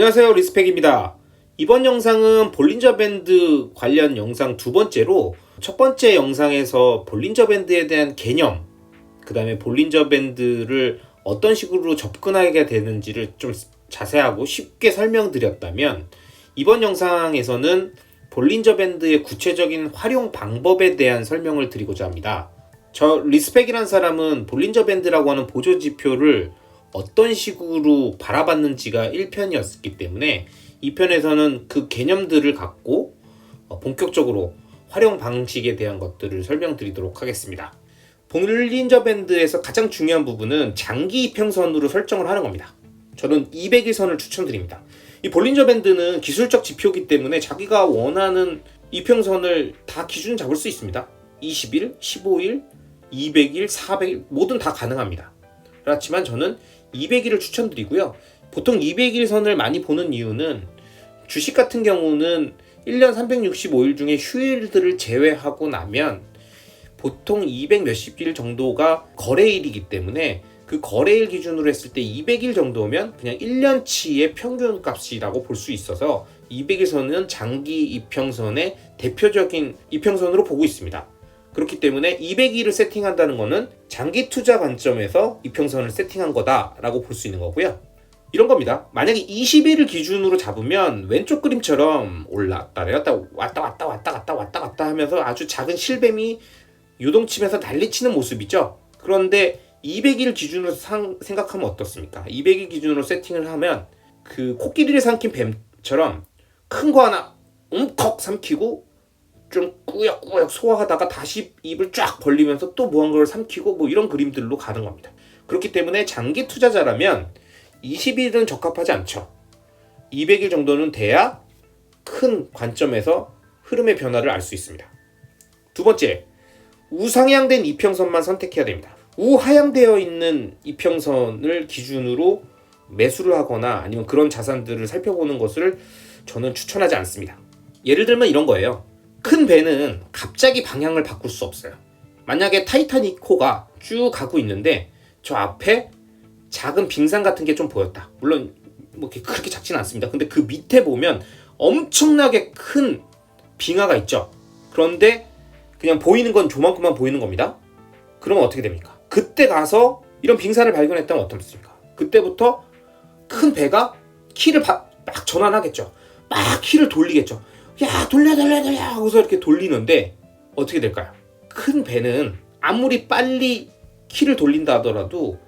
안녕하세요, 리스펙입니다. 이번 영상은 볼린저 밴드 관련 영상 두 번째로, 첫 번째 영상에서 볼린저 밴드에 대한 개념, 그 다음에 볼린저 밴드를 어떤 식으로 접근하게 되는지를 좀 자세하고 쉽게 설명드렸다면, 이번 영상에서는 볼린저 밴드의 구체적인 활용 방법에 대한 설명을 드리고자 합니다. 저 리스펙이라는 사람은 볼린저 밴드라고 하는 보조 지표를 어떤 식으로 바라봤는지가 1편이었기 때문에 2편에서는 그 개념들을 갖고 본격적으로 활용 방식에 대한 것들을 설명드리도록 하겠습니다. 볼린저 밴드에서 가장 중요한 부분은 장기 이평선으로 설정을 하는 겁니다. 저는 200일선을 추천드립니다. 이 볼린저 밴드는 기술적 지표이기 때문에 자기가 원하는 이평선을 다 기준 잡을 수 있습니다. 20일, 15일, 200일, 400일 뭐든 다 가능합니다. 그렇지만 저는 200일을 추천드리고요. 보통 200일 선을 많이 보는 이유는 주식 같은 경우는 1년 365일 중에 휴일들을 제외하고 나면 보통 200 몇십 일 정도가 거래일이기 때문에 그 거래일 기준으로 했을 때 200일 정도면 그냥 1년치의 평균 값이라고 볼 수 있어서 200일 선은 장기 이평선의 대표적인 이평선으로 보고 있습니다. 그렇기 때문에 200일을 세팅한다는 것은 장기 투자 관점에서 이평선을 세팅한 거다라고 볼 수 있는 거고요. 이런 겁니다. 만약에 20일을 기준으로 잡으면 왼쪽 그림처럼 올랐다 내렸다 왔다 갔다 하면서 아주 작은 실뱀이 요동치면서 난리치는 모습이죠. 그런데 200일 기준으로 생각하면 어떻습니까? 200일 기준으로 세팅을 하면 그 코끼리를 삼킨 뱀처럼 큰 거 하나 움컥 삼키고 좀 꾸역꾸역 소화하다가 다시 입을 쫙 벌리면서 또 무언가를 삼키고 뭐 이런 그림들로 가는 겁니다. 그렇기 때문에 장기 투자자라면 20일은 적합하지 않죠. 200일 정도는 돼야 큰 관점에서 흐름의 변화를 알 수 있습니다. 두 번째, 우상향된 이평선만 선택해야 됩니다. 우하향되어 있는 이평선을 기준으로 매수를 하거나 아니면 그런 자산들을 살펴보는 것을 저는 추천하지 않습니다. 예를 들면 이런 거예요. 큰 배는 갑자기 방향을 바꿀 수 없어요. 만약에 타이타닉호가 쭉 가고 있는데 저 앞에 작은 빙산 같은 게 좀 보였다. 물론 뭐 그렇게 작지는 않습니다. 근데 그 밑에 보면 엄청나게 큰 빙하가 있죠. 그런데 그냥 보이는 건 조만큼만 보이는 겁니다. 그러면 어떻게 됩니까? 그때 가서 이런 빙산을 발견했다면 어떻습니까? 그때부터 큰 배가 키를 막 전환하겠죠. 막 키를 돌리겠죠. 야 돌려 하고서 이렇게 돌리는데 어떻게 될까요? 큰 배는 아무리 빨리 키를 돌린다 하더라도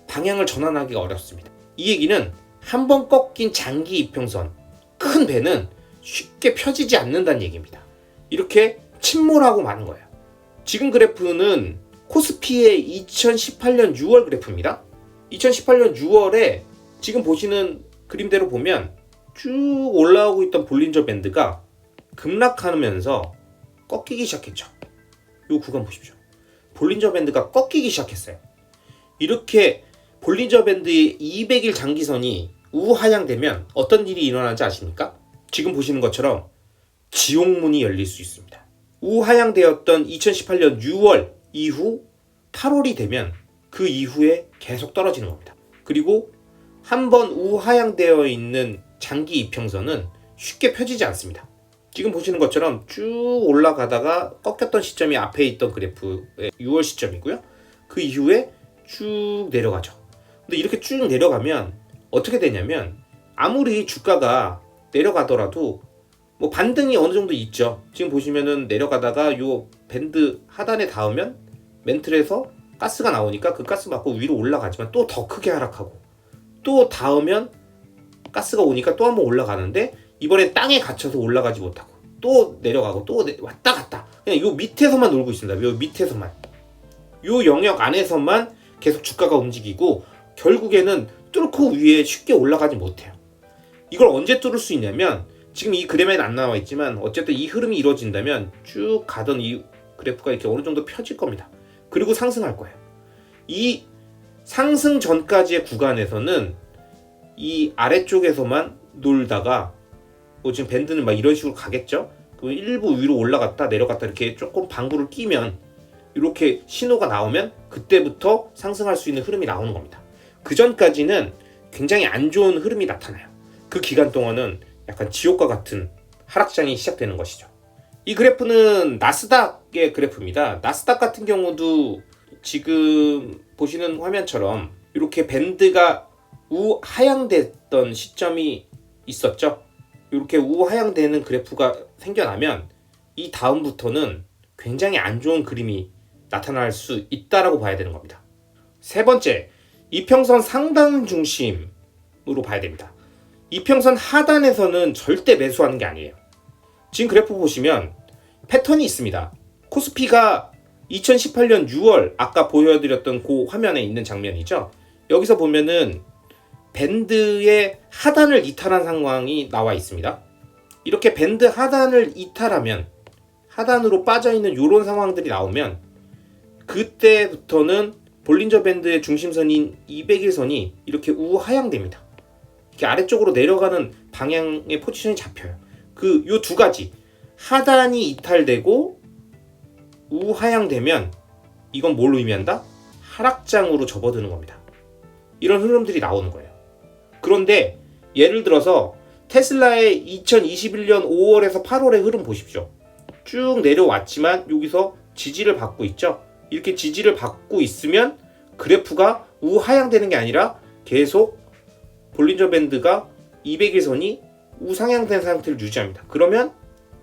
방향을 전환하기가 어렵습니다. 이 얘기는 한번 꺾인 장기 이평선, 큰 배는 쉽게 펴지지 않는다는 얘기입니다. 이렇게 침몰하고 마는 거예요. 지금 그래프는 코스피의 2018년 6월 그래프입니다. 2018년 6월에 지금 보시는 그림대로 보면 쭉 올라오고 있던 볼린저 밴드가 급락하면서 꺾이기 시작했죠. 이 구간 보십시오. 볼린저 밴드가 꺾이기 시작했어요. 이렇게 볼린저 밴드의 200일 장기선이 우하향되면 어떤 일이 일어나는지 아십니까? 지금 보시는 것처럼 지옥문이 열릴 수 있습니다. 우하향되었던 2018년 6월 이후 8월이 되면 그 이후에 계속 떨어지는 겁니다. 그리고 한번 우하향되어 있는 장기 이평선은 쉽게 펴지지 않습니다. 지금 보시는 것처럼 쭉 올라가다가 꺾였던 시점이 앞에 있던 그래프의 6월 시점이고요. 그 이후에 쭉 내려가죠. 근데 이렇게 쭉 내려가면 어떻게 되냐면 아무리 주가가 내려가더라도 뭐 반등이 어느 정도 있죠. 지금 보시면은 내려가다가 요 밴드 하단에 닿으면 멘틀에서 가스가 나오니까 그 가스 맞고 위로 올라가지만 또 더 크게 하락하고 또 닿으면 가스가 오니까 또 한번 올라가는데 이번엔 땅에 갇혀서 올라가지 못하고 또 내려가고 또 왔다 갔다 그냥 요 밑에서만 놀고 있습니다. 요 밑에서만 요 영역 안에서만 계속 주가가 움직이고 결국에는 뚫고 위에 쉽게 올라가지 못해요. 이걸 언제 뚫을 수 있냐면 지금 이 그림에는 안 나와 있지만 어쨌든 이 흐름이 이루어진다면 쭉 가던 이 그래프가 이렇게 어느 정도 펴질 겁니다. 그리고 상승할 거예요. 이 상승 전까지의 구간에서는 이 아래쪽에서만 놀다가 뭐 지금 밴드는 막 이런 식으로 가겠죠. 그럼 일부 위로 올라갔다 내려갔다 이렇게 조금 방구를 끼면 이렇게 신호가 나오면 그때부터 상승할 수 있는 흐름이 나오는 겁니다. 그 전까지는 굉장히 안 좋은 흐름이 나타나요. 그 기간 동안은 약간 지옥과 같은 하락장이 시작되는 것이죠. 이 그래프는 나스닥의 그래프입니다. 나스닥 같은 경우도 지금 보시는 화면처럼 이렇게 밴드가 우하향됐던 시점이 있었죠. 이렇게 우하향되는 그래프가 생겨나면 이 다음부터는 굉장히 안 좋은 그림이 나타날 수 있다라고 봐야 되는 겁니다. 세 번째, 이평선 상단 중심으로 봐야 됩니다. 이평선 하단에서는 절대 매수하는 게 아니에요. 지금 그래프 보시면 패턴이 있습니다. 코스피가 2018년 6월 아까 보여드렸던 그 화면에 있는 장면이죠. 여기서 보면은 밴드의 하단을 이탈한 상황이 나와 있습니다. 이렇게 밴드 하단을 이탈하면 하단으로 빠져있는 이런 상황들이 나오면 그때부터는 볼린저 밴드의 중심선인 200일선이 이렇게 우하향됩니다. 이렇게 아래쪽으로 내려가는 방향의 포지션이 잡혀요. 요 두 가지 하단이 이탈되고 우하향되면 이건 뭘 의미한다? 하락장으로 접어드는 겁니다. 이런 흐름들이 나오는 거예요. 그런데 예를 들어서 테슬라의 2021년 5월에서 8월의 흐름 보십시오. 쭉 내려왔지만 여기서 지지를 받고 있죠. 이렇게 지지를 받고 있으면 그래프가 우하향되는 게 아니라 계속 볼린저 밴드가 200일선이 우상향된 상태를 유지합니다. 그러면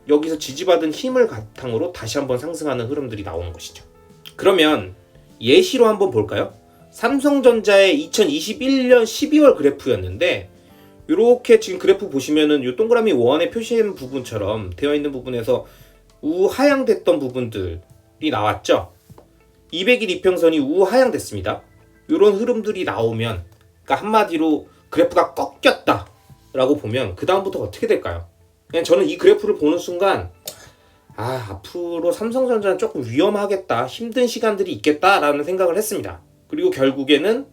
여기서 지지받은 힘을 바탕으로 다시 한번 상승하는 흐름들이 나오는 것이죠. 그러면 예시로 한번 볼까요? 삼성전자의 2021년 12월 그래프였는데 이렇게 지금 그래프 보시면은 이 동그라미 원에 표시된 부분처럼 되어 있는 부분에서 우하향됐던 부분들이 나왔죠. 200일 이평선이 우하향됐습니다. 이런 흐름들이 나오면 그러니까 한마디로 그래프가 꺾였다 라고 보면 그 다음부터 어떻게 될까요? 그냥 저는 이 그래프를 보는 순간 앞으로 삼성전자는 조금 위험하겠다, 힘든 시간들이 있겠다라는 생각을 했습니다. 그리고 결국에는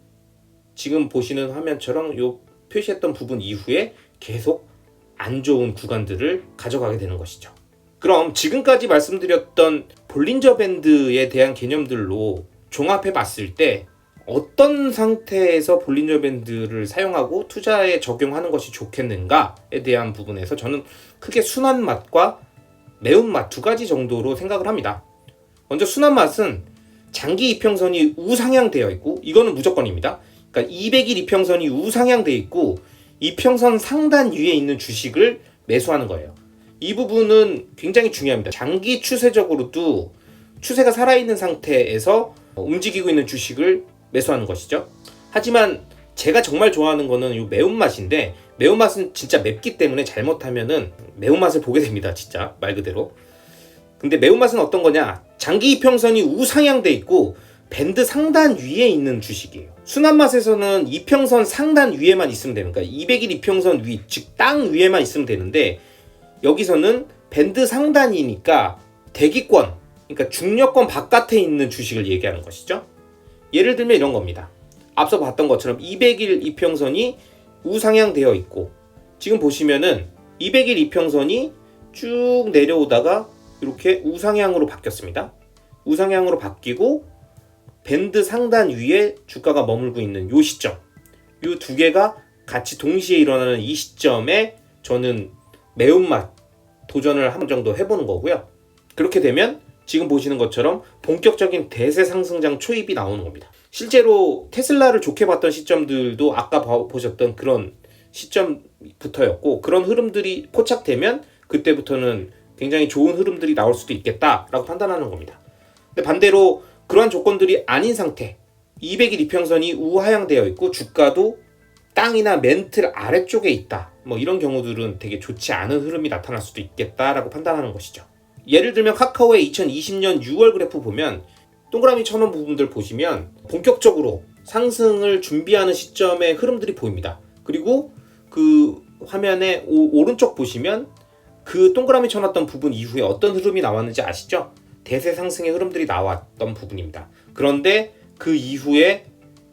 지금 보시는 화면처럼 요 표시했던 부분 이후에 계속 안 좋은 구간들을 가져가게 되는 것이죠. 그럼 지금까지 말씀드렸던 볼린저 밴드에 대한 개념들로 종합해 봤을 때 어떤 상태에서 볼린저 밴드를 사용하고 투자에 적용하는 것이 좋겠는가에 대한 부분에서 저는 크게 순한 맛과 매운맛 두 가지 정도로 생각을 합니다. 먼저 순한 맛은 장기 이평선이 우상향되어 있고 이거는 무조건입니다. 그러니까 200일 이평선이 우상향되어 있고 이평선 상단 위에 있는 주식을 매수하는 거예요. 이 부분은 굉장히 중요합니다. 장기 추세적으로도 추세가 살아있는 상태에서 움직이고 있는 주식을 매수하는 것이죠. 하지만 제가 정말 좋아하는 거는 이 매운맛인데 매운맛은 진짜 맵기 때문에 잘못하면은 매운맛을 보게 됩니다. 진짜 말 그대로. 근데 매운맛은 어떤 거냐? 장기 이평선이 우상향돼 있고 밴드 상단 위에 있는 주식이에요. 순한 맛에서는 이평선 상단 위에만 있으면 되는 거야. 200일 이평선 위, 즉 땅 위에만 있으면 되는데 여기서는 밴드 상단이니까 대기권, 그러니까 중력권 바깥에 있는 주식을 얘기하는 것이죠. 예를 들면 이런 겁니다. 앞서 봤던 것처럼 200일 이평선이 우상향되어 있고 지금 보시면은 200일 이평선이 쭉 내려오다가 이렇게 우상향으로 바뀌었습니다. 우상향으로 바뀌고 밴드 상단 위에 주가가 머물고 있는 이 시점, 이 두 개가 같이 동시에 일어나는 이 시점에 저는 매운맛 도전을 한 번 정도 해보는 거고요. 그렇게 되면 지금 보시는 것처럼 본격적인 대세 상승장 초입이 나오는 겁니다. 실제로 테슬라를 좋게 봤던 시점들도 아까 보셨던 그런 시점부터였고 그런 흐름들이 포착되면 그때부터는 굉장히 좋은 흐름들이 나올 수도 있겠다라고 판단하는 겁니다. 근데 반대로 그러한 조건들이 아닌 상태, 200일 이평선이 우하향되어 있고 주가도 땅이나 멘틀 아래쪽에 있다, 뭐 이런 경우들은 되게 좋지 않은 흐름이 나타날 수도 있겠다라고 판단하는 것이죠. 예를 들면 카카오의 2020년 6월 그래프 보면 동그라미 쳐놓은 부분들 보시면 본격적으로 상승을 준비하는 시점의 흐름들이 보입니다. 그리고 그 화면의 오른쪽 보시면 그 동그라미 쳐놨던 부분 이후에 어떤 흐름이 나왔는지 아시죠? 대세 상승의 흐름들이 나왔던 부분입니다. 그런데 그 이후에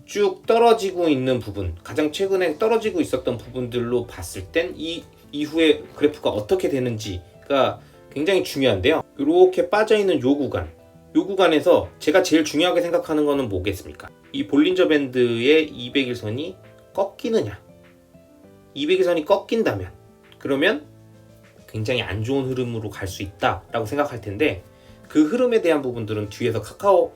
쭉 떨어지고 있는 부분, 가장 최근에 떨어지고 있었던 부분들로 봤을 땐 이 이후에 그래프가 어떻게 되는지가 굉장히 중요한데요. 이렇게 빠져있는 요 구간에서 제가 제일 중요하게 생각하는 거는 뭐겠습니까? 이 볼린저 밴드의 200일선이 꺾이느냐, 200일선이 꺾인다면 그러면 굉장히 안 좋은 흐름으로 갈 수 있다라고 생각할 텐데 그 흐름에 대한 부분들은 뒤에서 카카오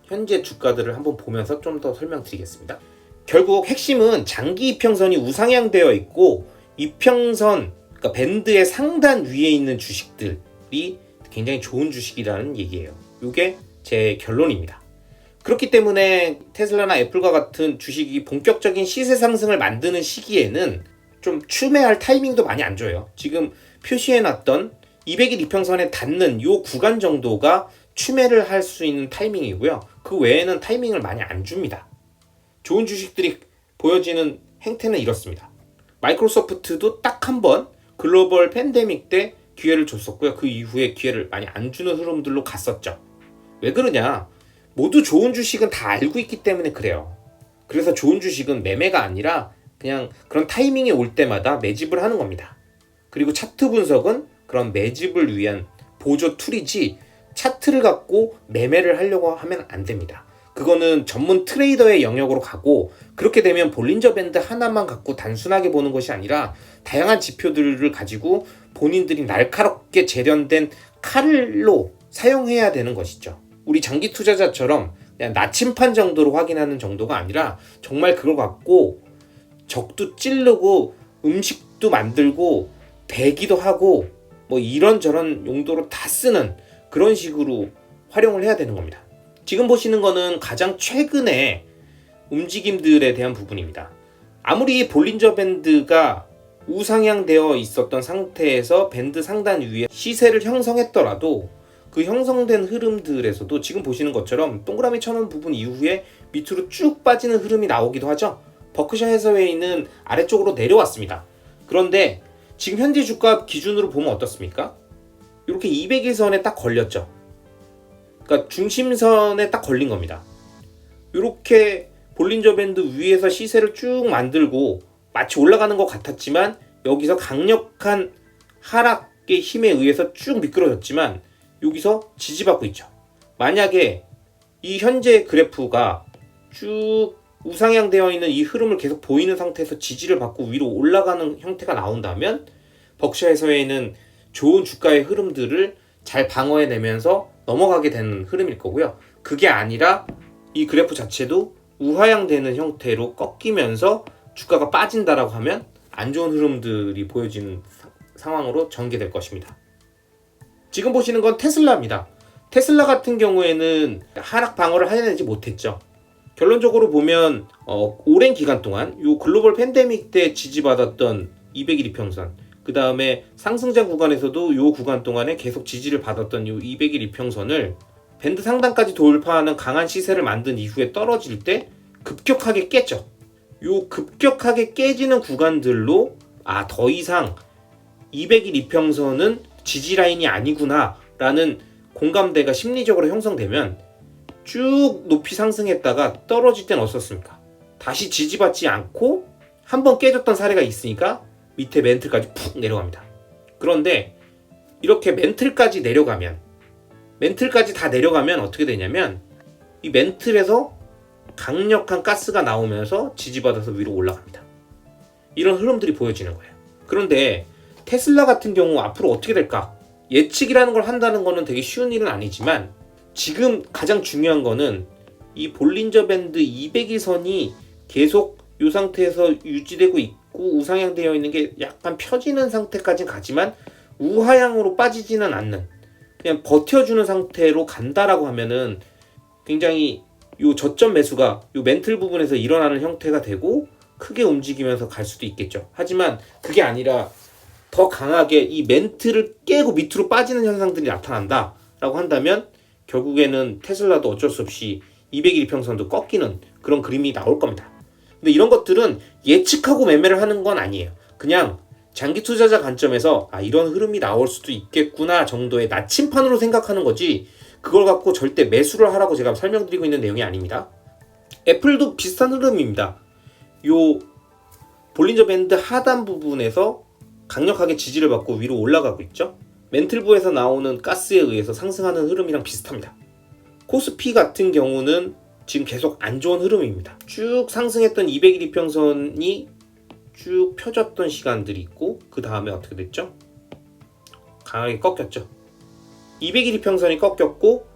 현재 주가들을 한번 보면서 좀 더 설명드리겠습니다. 결국 핵심은 장기 이평선이 우상향되어 있고 이평선 그러니까 밴드의 상단 위에 있는 주식들이 굉장히 좋은 주식이라는 얘기예요. 이게 제 결론입니다. 그렇기 때문에 테슬라나 애플과 같은 주식이 본격적인 시세 상승을 만드는 시기에는 좀 추매할 타이밍도 많이 안 줘요. 지금 표시해놨던 200일 이평선에 닿는 이 구간 정도가 추매를 할 수 있는 타이밍이고요. 그 외에는 타이밍을 많이 안 줍니다. 좋은 주식들이 보여지는 행태는 이렇습니다. 마이크로소프트도 딱 한 번 글로벌 팬데믹 때 기회를 줬었고요. 그 이후에 기회를 많이 안 주는 흐름들로 갔었죠. 왜 그러냐? 모두 좋은 주식은 다 알고 있기 때문에 그래요. 그래서 좋은 주식은 매매가 아니라 그냥 그런 타이밍이 올 때마다 매집을 하는 겁니다. 그리고 차트 분석은 그런 매집을 위한 보조 툴이지 차트를 갖고 매매를 하려고 하면 안 됩니다. 그거는 전문 트레이더의 영역으로 가고 그렇게 되면 볼린저 밴드 하나만 갖고 단순하게 보는 것이 아니라 다양한 지표들을 가지고 본인들이 날카롭게 재련된 칼로 사용해야 되는 것이죠. 우리 장기 투자자처럼 그냥 나침판 정도로 확인하는 정도가 아니라 정말 그걸 갖고 적도 찌르고 음식도 만들고 배기도 하고 뭐 이런저런 용도로 다 쓰는 그런 식으로 활용을 해야 되는 겁니다. 지금 보시는 거는 가장 최근의 움직임들에 대한 부분입니다. 아무리 볼린저 밴드가 우상향되어 있었던 상태에서 밴드 상단 위에 시세를 형성했더라도 그 형성된 흐름들에서도 지금 보시는 것처럼 동그라미 쳐놓은 부분 이후에 밑으로 쭉 빠지는 흐름이 나오기도 하죠. 버크셔 해서웨이는 아래쪽으로 내려왔습니다. 그런데 지금 현재 주가 기준으로 보면 어떻습니까? 이렇게 200일선에 딱 걸렸죠. 그러니까 중심선에 딱 걸린 겁니다. 이렇게 볼린저 밴드 위에서 시세를 쭉 만들고 마치 올라가는 것 같았지만 여기서 강력한 하락의 힘에 의해서 쭉 미끄러졌지만 여기서 지지받고 있죠. 만약에 이 현재 그래프가 쭉 우상향되어 있는 이 흐름을 계속 보이는 상태에서 지지를 받고 위로 올라가는 형태가 나온다면 버크셔 해서웨이는 좋은 주가의 흐름들을 잘 방어해내면서 넘어가게 되는 흐름일 거고요. 그게 아니라 이 그래프 자체도 우하향되는 형태로 꺾이면서 주가가 빠진다라고 하면 안 좋은 흐름들이 보여지는 상황으로 전개될 것입니다. 지금 보시는 건 테슬라입니다. 테슬라 같은 경우에는 하락 방어를 해내지 못했죠. 결론적으로 보면 오랜 기간 동안 이 글로벌 팬데믹 때 지지받았던 200일 이평선, 그 다음에 상승장 구간에서도 이 구간 동안에 계속 지지를 받았던 이 200일 이평선을 밴드 상단까지 돌파하는 강한 시세를 만든 이후에 떨어질 때 급격하게 깼죠. 이 급격하게 깨지는 구간들로 더 이상 200일 이평선은 지지 라인이 아니구나 라는 공감대가 심리적으로 형성되면 쭉 높이 상승했다가 떨어질 땐 어떻습니까? 다시 지지받지 않고 한번 깨졌던 사례가 있으니까 밑에 멘틀까지 푹 내려갑니다. 그런데 이렇게 멘틀까지 다 내려가면 어떻게 되냐면 이 멘틀에서 강력한 가스가 나오면서 지지받아서 위로 올라갑니다. 이런 흐름들이 보여지는 거예요. 그런데 테슬라 같은 경우 앞으로 어떻게 될까? 예측이라는 걸 한다는 거는 되게 쉬운 일은 아니지만 지금 가장 중요한 거는 이 볼린저 밴드 200일선이 계속 이 상태에서 유지되고 있고 우상향되어 있는 게 약간 펴지는 상태까지는 가지만 우하향으로 빠지지는 않는 그냥 버텨주는 상태로 간다라고 하면은 굉장히 이 저점 매수가 이 멘틀 부분에서 일어나는 형태가 되고 크게 움직이면서 갈 수도 있겠죠. 하지만 그게 아니라 더 강하게 이 멘틀을 깨고 밑으로 빠지는 현상들이 나타난다라고 한다면 결국에는 테슬라도 어쩔 수 없이 200일 이평선도 꺾이는 그런 그림이 나올 겁니다. 근데 이런 것들은 예측하고 매매를 하는 건 아니에요. 그냥 장기 투자자 관점에서 이런 흐름이 나올 수도 있겠구나 정도의 나침판으로 생각하는 거지 그걸 갖고 절대 매수를 하라고 제가 설명드리고 있는 내용이 아닙니다. 애플도 비슷한 흐름입니다. 요 볼린저 밴드 하단 부분에서 강력하게 지지를 받고 위로 올라가고 있죠. 멘틀부에서 나오는 가스에 의해서 상승하는 흐름이랑 비슷합니다. 코스피 같은 경우는 지금 계속 안 좋은 흐름입니다. 쭉 상승했던 200일 이평선이 쭉 펴졌던 시간들이 있고 그 다음에 어떻게 됐죠? 강하게 꺾였죠. 200일 이평선이 꺾였고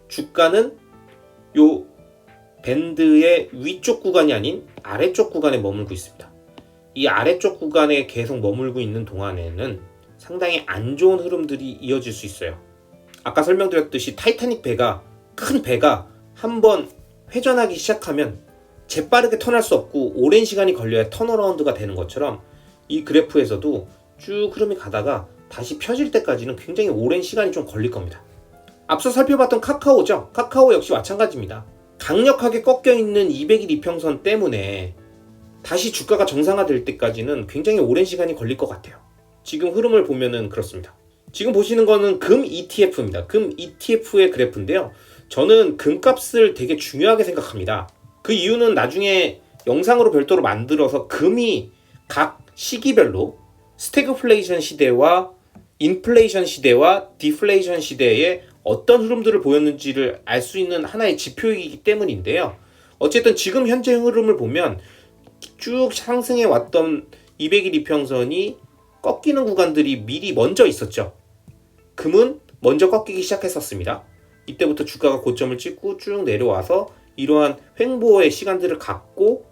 주가는 요 밴드의 위쪽 구간이 아닌 아래쪽 구간에 머물고 있습니다. 이 아래쪽 구간에 계속 머물고 있는 동안에는 상당히 안 좋은 흐름들이 이어질 수 있어요. 아까 설명드렸듯이 타이타닉 배가, 큰 배가 한번 회전하기 시작하면 재빠르게 턴할 수 없고 오랜 시간이 걸려야 턴어라운드가 되는 것처럼 이 그래프에서도 쭉 흐름이 가다가 다시 펴질 때까지는 굉장히 오랜 시간이 좀 걸릴 겁니다. 앞서 살펴봤던 카카오죠. 카카오 역시 마찬가지입니다. 강력하게 꺾여있는 200일 이평선 때문에 다시 주가가 정상화될 때까지는 굉장히 오랜 시간이 걸릴 것 같아요. 지금 흐름을 보면은 그렇습니다. 지금 보시는 거는 금 ETF입니다. 금 ETF의 그래프인데요. 저는 금값을 되게 중요하게 생각합니다. 그 이유는 나중에 영상으로 별도로 만들어서 금이 각 시기별로 스태그플레이션 시대와 인플레이션 시대와 디플레이션 시대에 어떤 흐름들을 보였는지를 알 수 있는 하나의 지표이기 때문인데요. 어쨌든 지금 현재 흐름을 보면 쭉 상승해 왔던 200일 이평선이 꺾이는 구간들이 미리 먼저 있었죠. 금은 먼저 꺾이기 시작했었습니다. 이때부터 주가가 고점을 찍고 쭉 내려와서 이러한 횡보의 시간들을 갖고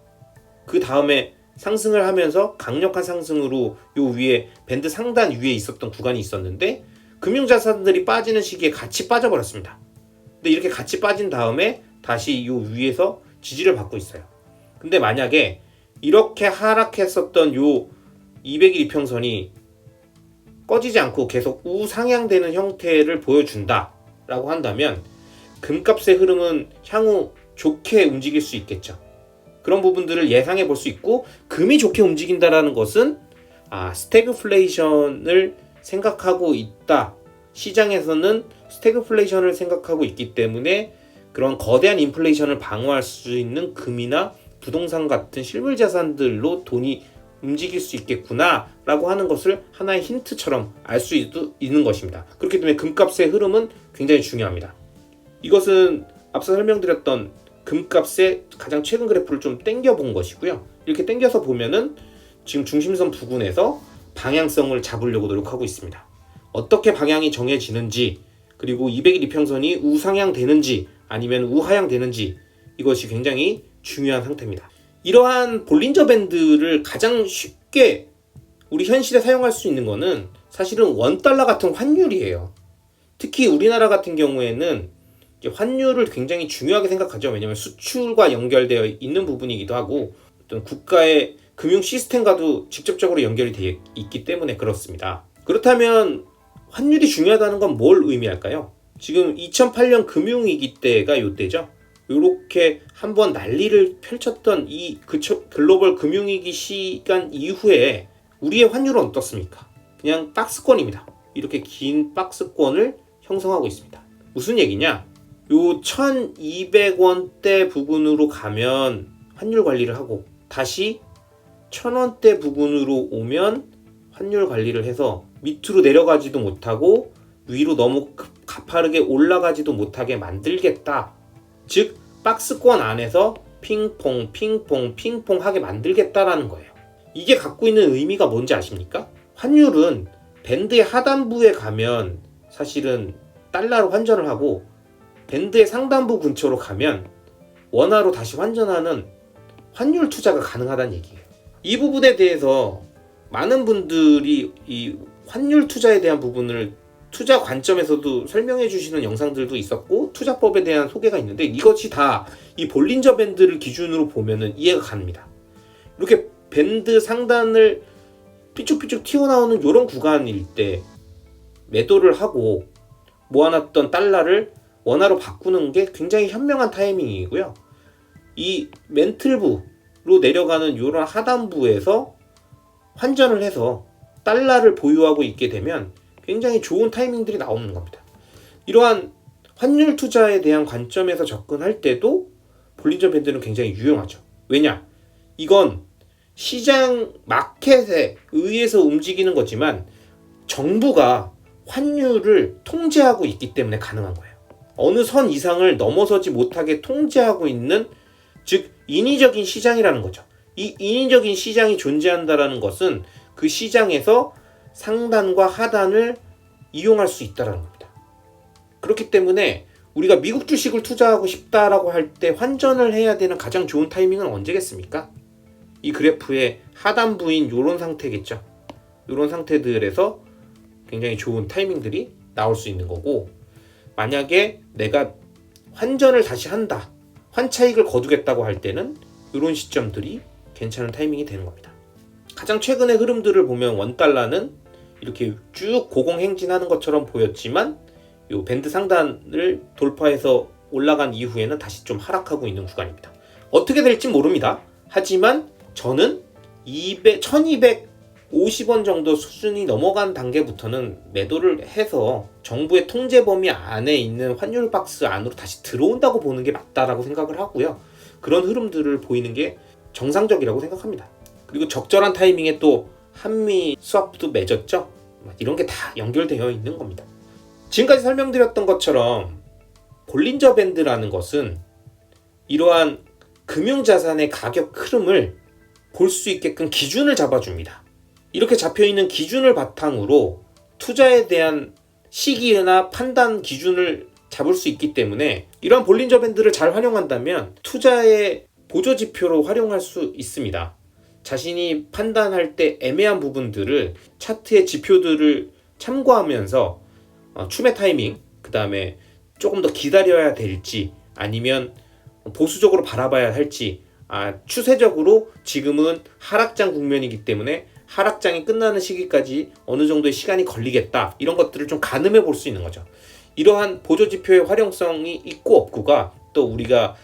그 다음에 상승을 하면서 강력한 상승으로 요 위에 밴드 상단 위에 있었던 구간이 있었는데 금융자산들이 빠지는 시기에 같이 빠져버렸습니다. 근데 이렇게 같이 빠진 다음에 다시 요 위에서 지지를 받고 있어요. 근데 만약에 이렇게 하락했었던 요 200일 이평선이 꺼지지 않고 계속 우상향되는 형태를 보여준다 라고 한다면 금값의 흐름은 향후 좋게 움직일 수 있겠죠. 그런 부분들을 예상해 볼 수 있고, 금이 좋게 움직인다라는 것은 스태그플레이션을 생각하고 있다. 시장에서는 스태그플레이션을 생각하고 있기 때문에 그런 거대한 인플레이션을 방어할 수 있는 금이나 부동산 같은 실물 자산들로 돈이 움직일 수 있겠구나 라고 하는 것을 하나의 힌트처럼 알 수 있는 것입니다. 그렇기 때문에 금값의 흐름은 굉장히 중요합니다. 이것은 앞서 설명드렸던 금값의 가장 최근 그래프를 좀 당겨 본 것이고요. 이렇게 당겨서 보면은 지금 중심선 부근에서 방향성을 잡으려고 노력하고 있습니다. 어떻게 방향이 정해지는지, 그리고 200일 이평선이 우상향 되는지 아니면 우하향 되는지, 이것이 굉장히 중요한 상태입니다. 이러한 볼린저 밴드를 가장 쉽게 우리 현실에 사용할 수 있는 거는 사실은 원달러 같은 환율이에요. 특히 우리나라 같은 경우에는 환율을 굉장히 중요하게 생각하죠. 왜냐하면 수출과 연결되어 있는 부분이기도 하고 어떤 국가의 금융 시스템과도 직접적으로 연결이 되어 있기 때문에 그렇습니다. 그렇다면 환율이 중요하다는 건 뭘 의미할까요? 지금 2008년 금융위기 때가 이때죠. 이렇게 한번 난리를 펼쳤던 이 글로벌 금융위기 시간 이후에 우리의 환율은 어떻습니까? 그냥 박스권입니다. 이렇게 긴 박스권을 형성하고 있습니다. 무슨 얘기냐? 요 1200원대 부근으로 가면 환율 관리를 하고 다시 1000원대 부근으로 오면 환율 관리를 해서 밑으로 내려가지도 못하고 위로 너무 가파르게 올라가지도 못하게 만들겠다. 즉 박스권 안에서 핑퐁 핑퐁 핑퐁 하게 만들겠다라는 거예요. 이게 갖고 있는 의미가 뭔지 아십니까? 환율은 밴드의 하단부에 가면 사실은 달러로 환전을 하고 밴드의 상단부 근처로 가면 원화로 다시 환전하는 환율 투자가 가능하다는 얘기예요. 이 부분에 대해서 많은 분들이 이 환율 투자에 대한 부분을 투자 관점에서도 설명해 주시는 영상들도 있었고 투자법에 대한 소개가 있는데 이것이 다 이 볼린저 밴드를 기준으로 보면은 이해가 갑니다. 이렇게 밴드 상단을 삐쭉삐쭉 튀어나오는 이런 구간일 때 매도를 하고 모아놨던 달러를 원화로 바꾸는 게 굉장히 현명한 타이밍이고요. 이 멘틀부로 내려가는 이런 하단부에서 환전을 해서 달러를 보유하고 있게 되면 굉장히 좋은 타이밍들이 나오는 겁니다. 이러한 환율 투자에 대한 관점에서 접근할 때도 볼린저 밴드는 굉장히 유용하죠. 왜냐? 이건 시장 마켓에 의해서 움직이는 거지만 정부가 환율을 통제하고 있기 때문에 가능한 거예요. 어느 선 이상을 넘어서지 못하게 통제하고 있는, 즉 인위적인 시장이라는 거죠. 이 인위적인 시장이 존재한다는 것은 그 시장에서 상단과 하단을 이용할 수 있다는 겁니다. 그렇기 때문에 우리가 미국 주식을 투자하고 싶다라고 할 때 환전을 해야 되는 가장 좋은 타이밍은 언제겠습니까? 이 그래프의 하단부인 이런 상태겠죠. 이런 상태들에서 굉장히 좋은 타이밍들이 나올 수 있는 거고, 만약에 내가 환전을 다시 한다, 환차익을 거두겠다고 할 때는 이런 시점들이 괜찮은 타이밍이 되는 겁니다. 가장 최근의 흐름들을 보면 원달러는 이렇게 쭉 고공행진하는 것처럼 보였지만 이 밴드 상단을 돌파해서 올라간 이후에는 다시 좀 하락하고 있는 구간입니다. 어떻게 될지 모릅니다. 하지만 저는 1250원 정도 수준이 넘어간 단계부터는 매도를 해서 정부의 통제 범위 안에 있는 환율 박스 안으로 다시 들어온다고 보는 게 맞다라고 생각을 하고요. 그런 흐름들을 보이는 게 정상적이라고 생각합니다. 그리고 적절한 타이밍에 또 한미 스왑도 맺었죠. 이런 게 다 연결되어 있는 겁니다. 지금까지 설명드렸던 것처럼 볼린저 밴드라는 것은 이러한 금융자산의 가격 흐름을 볼 수 있게끔 기준을 잡아줍니다. 이렇게 잡혀있는 기준을 바탕으로 투자에 대한 시기나 판단 기준을 잡을 수 있기 때문에 이러한 볼린저 밴드를 잘 활용한다면 투자의 보조지표로 활용할 수 있습니다. 자신이 판단할 때 애매한 부분들을 차트의 지표들을 참고하면서 추매 타이밍, 그 다음에 조금 더 기다려야 될지 아니면 보수적으로 바라봐야 할지, 추세적으로 지금은 하락장 국면이기 때문에 하락장이 끝나는 시기까지 어느 정도의 시간이 걸리겠다, 이런 것들을 좀 가늠해 볼 수 있는 거죠. 이러한 보조지표의 활용성이 있고 없고가 또 우리가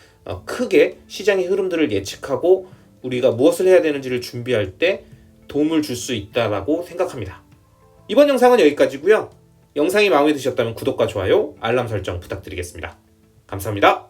크게 시장의 흐름들을 예측하고 우리가 무엇을 해야 되는지를 준비할 때 도움을 줄 수 있다고 생각합니다. 이번 영상은 여기까지고요. 영상이 마음에 드셨다면 구독과 좋아요, 알람 설정 부탁드리겠습니다. 감사합니다.